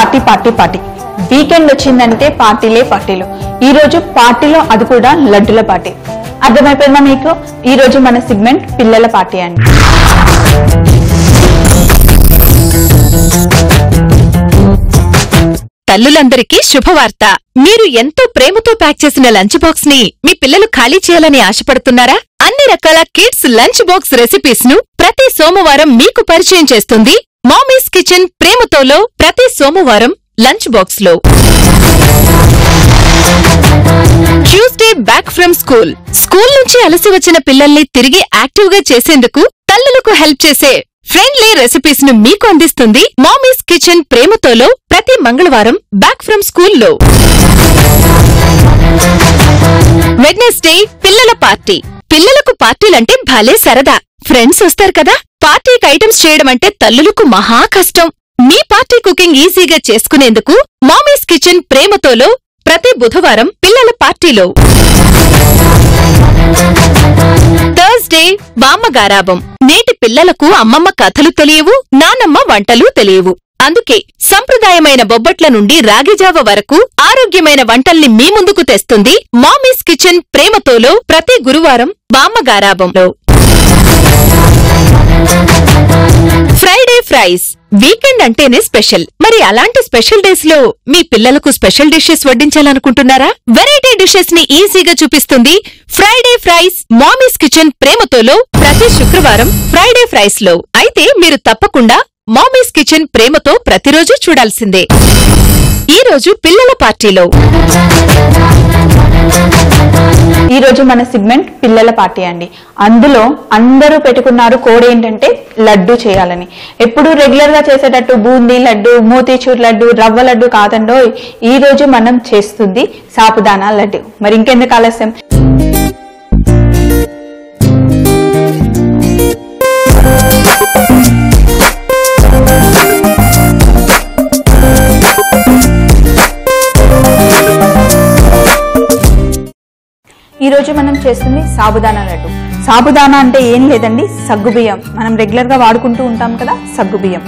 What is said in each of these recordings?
Party party party weekend వచ్చిందంటే పార్టీలే పార్టీలు. ఈ రోజు పార్టీలో అది కూడా లడ్డుల పార్టీ. అర్థమైపోయిందా మీకు? ఈ రోజు మన సెగ్మెంట్ పిల్లల పార్టీ అండి. తల్లులందరికీ శుభవార్త. మీరు ఎంతో ప్రేమతో ప్యాక్ చేసిన లంచ్ బాక్స్ ని మీ పిల్లలు ఖాళీ చేయాలని ఆశపడుతున్నారా? అన్ని రకాల కిడ్స్ లంచ్ బాక్స్ రెసిపీస్ ను ప్రతి సోమవారం మీకు పరిచయం చేస్తుంది మామీస్ కిచెన్ ప్రేమతోలో. ప్రతి సోమవారం లంచ్ బాక్స్ లో Tuesday back from school. School నుంచి అలసి వచ్చిన పిల్లల్ని తిరిగి యాక్టివ్ గా చేసేందుకు తల్లులకు హెల్ప్ చేసే ఫ్రెండ్లీ రెసిపీస్ ను మీకు అందిస్తుంది మామీస్ కిచెన్ ప్రేమతోలో. ప్రతి మంగళవారం బ్యాక్ ఫ్రమ్ స్కూల్లో. వెడ్నెస్డే పిల్లల పార్టీ. పిల్లలకు పార్టీలంటే భలే సరదా. ఫ్రెండ్స్ వస్తారు కదా. పార్టీకి ఐటమ్స్ చేయడం అంటే తల్లులకు మహా కష్టం. మీ పార్టీ కుకింగ్ ఈజీగా చేసుకునేందుకు మామీస్ కిచెన్ ప్రేమతోలో ప్రతి బుధవారం పిల్లల పార్టీలో. థర్స్డే బామ్మగారాబం. నేటి పిల్లలకు అమ్మమ్మ కథలు తెలియవు, నానమ్మ వంటలు తెలియవు. అందుకే సంప్రదాయమైన బొబ్బట్ల నుండి రాగిజావ వరకు ఆరోగ్యమైన వంటల్ని మీ ముందుకు తెస్తుంది మామీస్ కిచెన్ ప్రేమతోలో ప్రతి గురువారం బామ్మగారాబంలో. Friday fries. వీకెండ్ అంటేనే స్పెషల్. మరి అలాంటి స్పెషల్ డేస్ లో మీ పిల్లలకు స్పెషల్ డిషెస్ వడ్డించాలనుకుంటున్నారా? వెరైటీ డిషెస్ ని ఈజీగా చూపిస్తుంది ఫ్రైడే ఫ్రైస్ మామీస్ కిచెన్ ప్రేమతోలో ప్రతి శుక్రవారం ఫ్రైడే ఫ్రైస్ లో. అయితే మీరు తప్పకుండా మామీస్ కిచెన్ ప్రేమతో ప్రతిరోజు చూడాల్సిందే. ఈ రోజు పిల్లల పార్టీలో. ఈ రోజు మన సెగ్మెంట్ పిల్లల పార్టీ అండి. అందులో అందరూ పెట్టుకున్నారు కోడ్ ఏంటంటే లడ్డు చేయాలని. ఎప్పుడు రెగ్యులర్ గా చేసేటట్టు బూందీ లడ్డు, మోతీచూర్ లడ్డు, రవ్వ లడ్డు కాదండో. ఈ రోజు మనం చేస్తుంది సాబుదానా లడ్డు. మరి ఇంకెందుకు ఆలస్యం? ఈ రోజు మనం చేస్తుంది సాబుదానా లడ్డు. సాబుదానా అంటే ఏం లేదండి, సగ్గుబియ్యం. మనం రెగ్యులర్ గా వాడుకుంటూ ఉంటాం కదా, సగ్గుబియ్యం.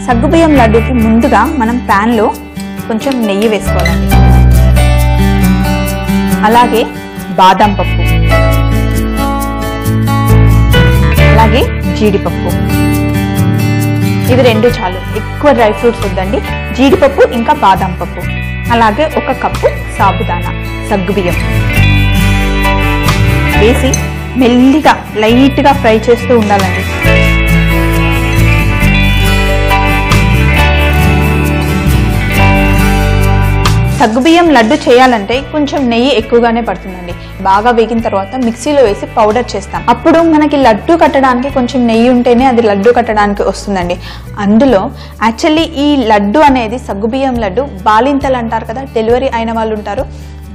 సగ్గుబియ్యం లడ్డుకి ముందుగా మనం ప్యాన్ లో కొంచెం నెయ్యి వేసుకోవాలండి. అలాగే బాదం పప్పు, అలాగే జీడిపప్పు. ఇవి రెండు చాలు, ఎక్కువ డ్రై ఫ్రూట్స్ వద్దండి. జీడిపప్పు ఇంకా బాదం పప్పు. అలాగే 1 కప్పు సాబుదానా సగ్గుబియ్యం వేసి మెల్లిగా లైట్ గా ఫ్రై చేస్తూ ఉండాలండి. సగ్గుబియ్యం లడ్డు చేయాలంటే కొంచెం నెయ్యి ఎక్కువగానే పడుతుందండి. బాగా వేగిన తర్వాత మిక్సీలో వేసి పౌడర్ చేస్తాం. అప్పుడు మనకి లడ్డు కట్టడానికి కొంచెం నెయ్యి ఉంటేనే అది లడ్డు కట్టడానికి వస్తుందండి. అందులో యాక్చువల్లీ ఈ లడ్డు అనేది సగ్గుబియ్యం లడ్డు బాలింతలు అంటారు కదా, డెలివరీ అయిన వాళ్ళు ఉంటారు,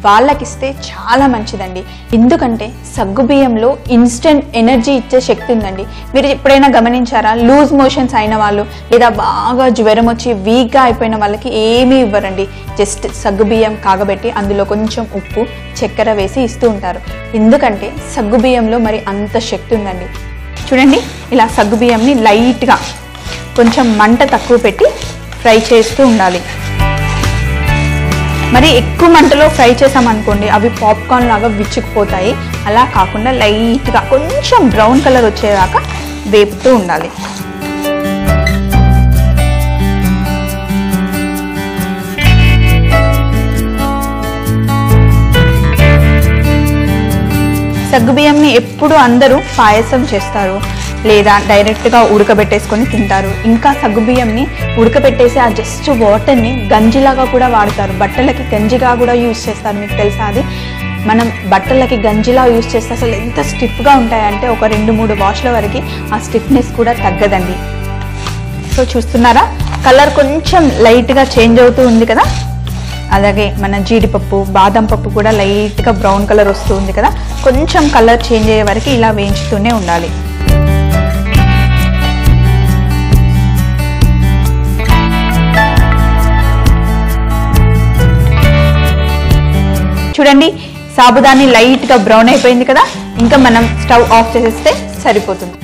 వాళ్ళకిస్తే చాలా మంచిదండి. ఎందుకంటే సగ్గుబియ్యంలో ఇన్స్టెంట్ ఎనర్జీ ఇచ్చే శక్తి ఉందండి. మీరు ఎప్పుడైనా గమనించారా? లూజ్ మోషన్స్ అయిన వాళ్ళు లేదా బాగా జ్వరం వచ్చి వీక్గా అయిపోయిన వాళ్ళకి ఏమీ ఇవ్వరండి. జస్ట్ సగ్గుబియ్యం కాగబెట్టి అందులో కొంచెం ఉప్పు, చక్కెర వేసి ఇస్తూ ఉంటారు. ఎందుకంటే సగ్గుబియ్యంలో మరి అంత శక్తి ఉందండి. చూడండి, ఇలా సగ్గుబియ్యంని లైట్గా కొంచెం మంట తక్కువ పెట్టి ఫ్రై చేస్తూ ఉండాలి. మరి ఎక్కువ మంటలో ఫ్రై చేసామనుకోండి అవి పాప్కార్న్ లాగా విచ్చుకుపోతాయి. అలా కాకుండా లైట్గా కొంచెం బ్రౌన్ కలర్ వచ్చేదాకా వేపుతూ ఉండాలి. సగ్గుబియ్యంని ఎప్పుడు అందరూ పాయసం చేస్తారు లేదా డైరెక్ట్గా ఉడకబెట్టేసుకొని తింటారు. ఇంకా సగ్గుబియ్యంని ఉడకబెట్టేసి ఆ జస్ట్ వాటర్ని గంజిలాగా కూడా వాడతారు. బట్టలకి గంజిగా కూడా యూజ్ చేస్తారు. మీకు తెలుసా అది? మనం బట్టలకి గంజిలా యూజ్ చేస్తే అసలు ఎంత స్టిఫ్గా ఉంటాయంటే ఒక 2-3 వాష్ల వరకు ఆ స్టిఫ్నెస్ కూడా తగ్గదండి. సో చూస్తున్నారా, కలర్ కొంచెం లైట్గా చేంజ్ అవుతూ ఉంది కదా. అలాగే మన జీడిపప్పు, బాదం పప్పు కూడా లైట్గా బ్రౌన్ కలర్ వస్తూ ఉంది కదా. కొంచెం కలర్ చేంజ్ అయ్యే వరకు ఇలా వేయించుతూనే ఉండాలి. చూడండి, సాబుదాని లైట్ గా బ్రౌన్ అయిపోయింది కదా. ఇంకా మనం స్టవ్ ఆఫ్ చేసేస్తే సరిపోతుంది.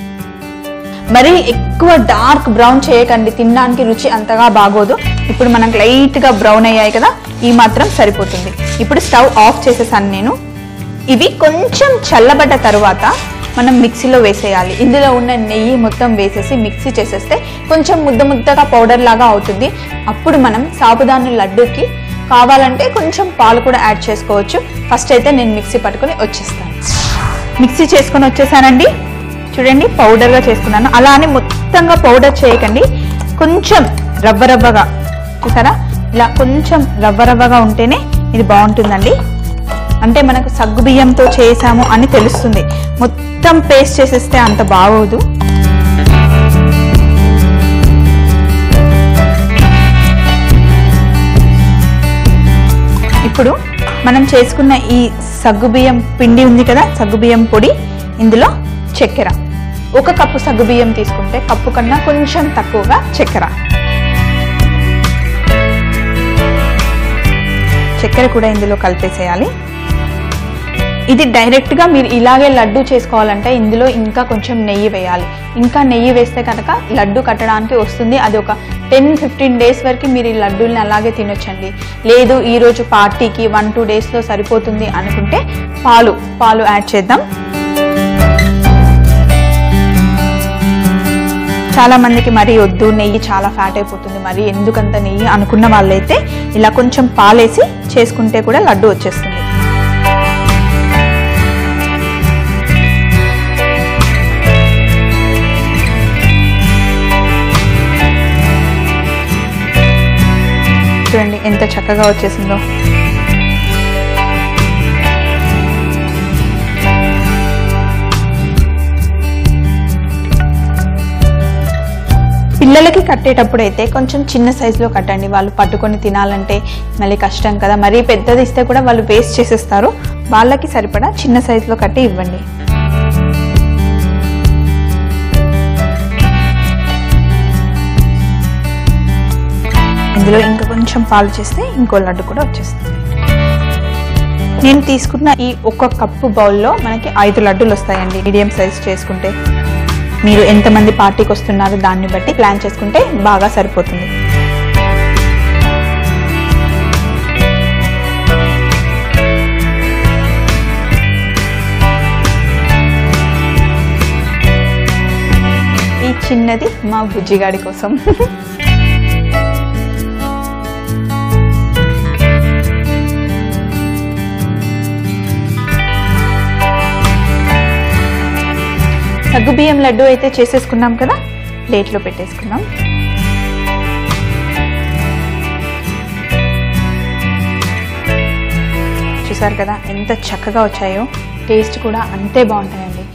మరి ఎక్కువ డార్క్ బ్రౌన్ చేయకండి, తినడానికి రుచి అంతగా బాగోదు. ఇప్పుడు మనకు లైట్గా బ్రౌన్ అయ్యాయి కదా, ఈ మాత్రం సరిపోతుంది. ఇప్పుడు స్టవ్ ఆఫ్ చేసేసాను నేను. ఇవి కొంచెం చల్లబడ్డ తర్వాత మనం మిక్సీలో వేసేయాలి. ఇందులో ఉన్న నెయ్యి మొత్తం వేసేసి మిక్సీ చేసేస్తే కొంచెం ముద్దగా పౌడర్ లాగా అవుతుంది. అప్పుడు మనం సాబుదానా లడ్డూకి కావాలంటే కొంచెం పాలు కూడా యాడ్ చేసుకోవచ్చు. ఫస్ట్ అయితే నేను మిక్సీ పట్టుకొని వచ్చేస్తాను. మిక్సీ చేసుకొని వచ్చేసానండి. చూడండి, పౌడర్గా చేసుకున్నాను. అలా అని మొత్తంగా పౌడర్ చేయకండి, కొంచెం రవ్వగా చూసారా, ఇలా కొంచెం రవ్వగా ఉంటేనే ఇది బాగుంటుందండి. అంటే మనకు సగ్గు బియ్యంతో చేసాము అని తెలుస్తుంది. మొత్తం పేస్ట్ చేసేస్తే అంత బాగోదు. ఇప్పుడు మనం చేసుకున్న ఈ సగ్గుబియ్యం పిండి ఉంది కదా, సగ్గుబియ్యం పొడి, ఇందులో చక్కెర. 1 కప్పు సగ్గుబియ్యం తీసుకుంటే కప్పు కన్నా కొంచెం తక్కువగా చక్కెర. చక్కెర కూడా ఇందులో కలిపేసేయాలి. ఇది డైరెక్ట్గా మీరు ఇలాగే లడ్డు చేసుకోవాలంటే ఇందులో ఇంకా కొంచెం నెయ్యి వేయాలి. ఇంకా నెయ్యి వేస్తే కనుక లడ్డు కట్టడానికి వస్తుంది. అది ఒక 10-15 డేస్ వరకు మీరు ఈ లడ్డూల్ని అలాగే తినొచ్చండి. లేదు ఈరోజు పార్టీకి 1-2 డేస్లో సరిపోతుంది అనుకుంటే పాలు యాడ్ చేద్దాం. చాలా మందికి మరీ వద్దు, నెయ్యి చాలా ఫ్యాట్ అయిపోతుంది, మరి ఎందుకంత నెయ్యి అనుకున్న వాళ్ళైతే ఇలా కొంచెం పాలేసి చేసుకుంటే కూడా లడ్డు వచ్చేస్తుంది. చూడండి ఎంత చక్కగా వచ్చేసిందో. పిల్లలకి కట్టేటప్పుడు అయితే కొంచెం చిన్న సైజులో కట్టండి. వాళ్ళు పట్టుకొని తినాలంటే మళ్ళీ కష్టం కదా, మరీ పెద్దది ఇస్తే కూడా వాళ్ళు వేస్ట్ చేసేస్తారు. వాళ్ళకి సరిపడా చిన్న సైజులో కట్టి ఇవ్వండి. ఇందులో ఇంకా కొంచెం పాలు చేస్తే ఇంకో లడ్డు కూడా వచ్చేస్తుంది. నేను తీసుకున్న ఈ 1 కప్పు బౌల్లో మనకి 5 లడ్డూలు వస్తాయండి, మీడియం సైజ్ చేసుకుంటే. మీరు ఎంతమంది పార్టీకి వస్తున్నారో దాన్ని బట్టి ప్లాన్ చేసుకుంటే బాగా సరిపోతుంది. ఈ చిన్నది మా బుజ్జిగాడి కోసం. సగ్గుబియ్యం లడ్డు అయితే చేసేసుకున్నాం కదా, ప్లేట్లో పెట్టేసుకున్నాం. చూసారు కదా ఎంత చక్కగా వచ్చాయో, టేస్ట్ కూడా అంతే బాగుంటాయండి.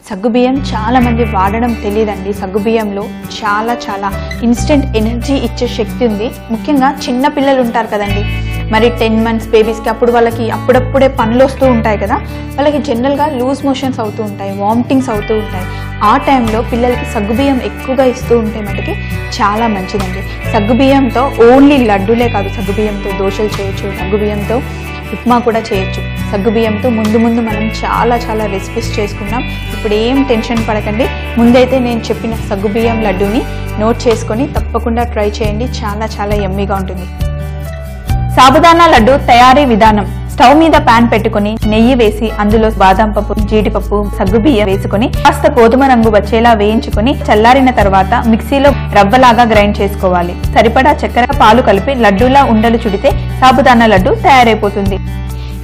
సగ్గుబియ్యం చాలా మంది వాడడం తెలియదండి. సగ్గుబియ్యంలో చాలా ఇన్స్టెంట్ ఎనర్జీ ఇచ్చే శక్తి ఉంది. ముఖ్యంగా చిన్న పిల్లలు ఉంటారు కదండి, మరి 10 months బేబీస్కి అప్పుడు వాళ్ళకి అప్పుడప్పుడే పనులు వస్తూ ఉంటాయి కదా, వాళ్ళకి జనరల్గా లూజ్ మోషన్స్ అవుతూ ఉంటాయి, వామిటింగ్స్ అవుతూ ఉంటాయి. ఆ టైంలో పిల్లలకి సగ్గుబియ్యం ఎక్కువగా ఇస్తూ ఉంటే మటుకి చాలా మంచిదండి. సగ్గుబియ్యంతో ఓన్లీ లడ్డూలే కాదు, సగ్గుబియ్యంతో దోశలు చేయొచ్చు, సగ్గుబియ్యంతో ఉప్మా కూడా చేయొచ్చు. సగ్గుబియ్యంతో ముందు మనం చాలా రెసిపీస్ చేసుకున్నాం. ఇప్పుడు ఏం టెన్షన్ పడకండి. ముందైతే నేను చెప్పిన సగ్గుబియ్యం లడ్డూని నోట్ చేసుకొని తప్పకుండా ట్రై చేయండి, చాలా యమ్మీగా ఉంటుంది. సాబుదానా లడ్డు తయారీ విధానం: స్టవ్ మీద పాన్ పెట్టుకుని నెయ్యి వేసి అందులో బాదం పప్పు, జీడిపప్పు, సగ్గుబియ్యం వేసుకుని కాస్త గోధుమ రంగు వచ్చేలా వేయించుకుని చల్లారిన తర్వాత మిక్సీలో రవ్వలాగా గ్రైండ్ చేసుకోవాలి. సరిపడా చక్కెర, పాలు కలిపి లడ్డూలా ఉండలు చుడితే సాబుదానా లడ్డు తయారైపోతుంది.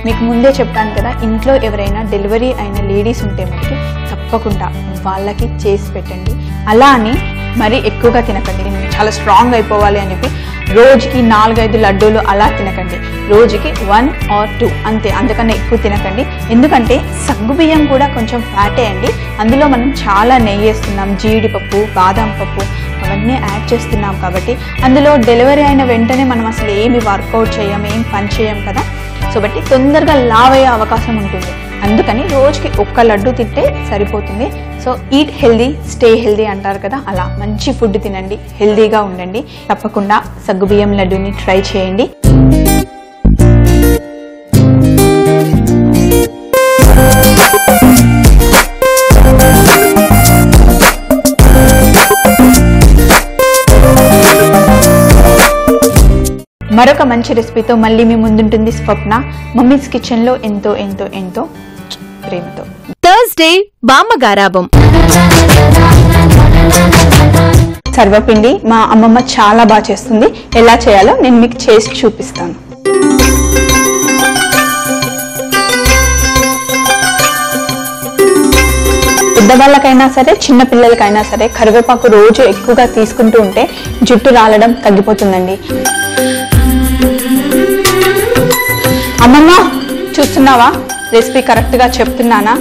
మీకు ముందే చెప్పాను కదా, ఇంట్లో ఎవరైనా డెలివరీ అయిన లేడీస్ ఉంటే మనకి తప్పకుండా వాళ్ళకి చేసి పెట్టండి. అలా అని మరీ ఎక్కువగా తినకండి, చాలా స్ట్రాంగ్ అయిపోవాలి అని చెప్పి రోజుకి 4-5 లడ్డూలు అలా తినకండి. రోజుకి 1 or 2 అంతే, అంతకన్నా ఎక్కువ తినకండి. ఎందుకంటే సగ్గుబియ్యం కూడా కొంచెం ఫ్యాటే అండి. అందులో మనం చాలా నెయ్యి వేస్తున్నాం, జీడిపప్పు, బాదం పప్పు అవన్నీ యాడ్ చేస్తున్నాం కాబట్టి అందులో డెలివరీ అయిన వెంటనే మనం అసలు ఏమి వర్కౌట్ చేయం, ఏం పని చేయం కదా. సో బట్టి తొందరగా లావ్ అయ్యే అవకాశం ఉంటుంది. అందుకని రోజుకి ఒక్క లడ్డు తింటే సరిపోతుంది. So eat healthy stay healthy అంటారు కదా, అలా మంచి ఫుడ్ తినండి, హెల్దీగా ఉండండి. తప్పకుండా సగ్గుబియ్యం లడ్డూని ట్రై చేయండి. మరొక మంచి రెసిపీతో మళ్ళీ మీ ముందుంటుంది స్వప్న. మమ్మీస్ కిచెన్ లో ఎంతో ఎంతో ఎంతో ప్రేమతో. థర్స్డే బామ్మగారాబం. సర్వపిండి మా అమ్మమ్మ చాలా బాగా చేస్తుంది. ఎలా చేయాలో నేను మీకు చేసి చూపిస్తాను. పెద్దవాళ్ళకైనా సరే చిన్న పిల్లలకైనా సరే కరివేపాకు రోజు ఎక్కువగా తీసుకుంటూ ఉంటే జుట్టు రాలడం తగ్గిపోతుందండి. అమ్మమ్మ చూస్తున్నావా రెసిపీ కరెక్ట్ గా చెప్తున్నానా?